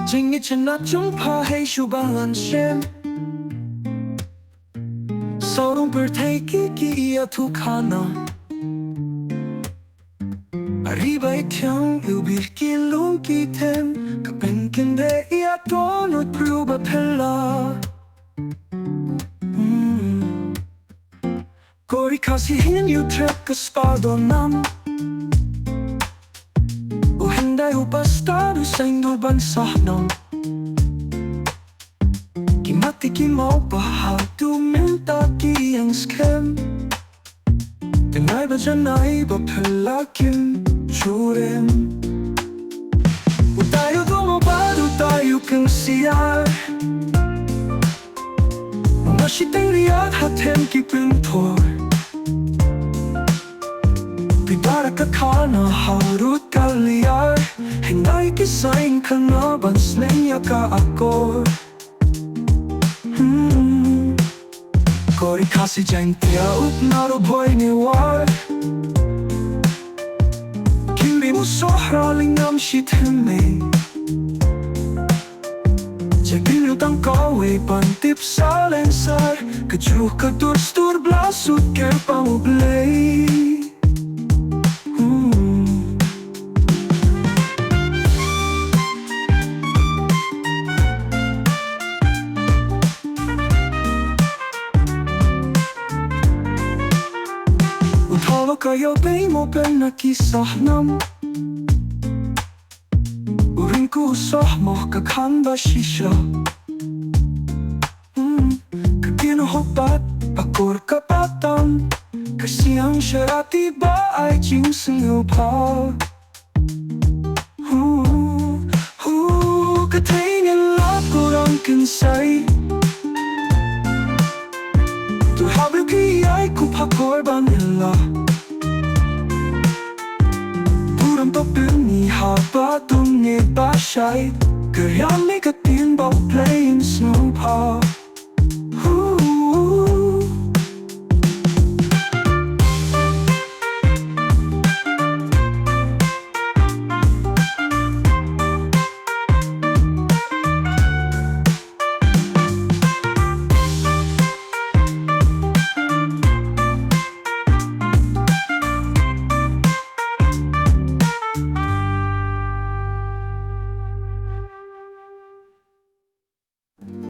jingieit na jumpa shubangan shem Sorong berteki kiei tukana Baieit yang ubir kilung kitem Kapengkende ia donut pruba pella Kori kasihin yu trek kespadonam Uhenday upastado sa indurban sahnam Kimati kimau bahadu minta kiyang skem Denay ba dyan na iba pelakim Jurem tayo dumabado tayo kang siyar Mga siteng riyad hatem kipintor Pidara kakana harut kaliyar Hinay kisaing ka na banslenya ka akor Kori khasi jang tiyaut naruboy niwar Sohra lingam shitheme Jagil utang kawe pantip sa lensar Kajuh katur-stur blasut ker pamublay Utalo kayo bay mo ben na kisahnam Kusoh mo kakhamba shisha Kaginuhopat pakor kapatang Kasi ang syarati ba ay jingsing pa Katay nila kurang kinsay Tuhabil kiei kupakorban nila Pupuni haba tungi bashai Kaya may katin bao playing snow pop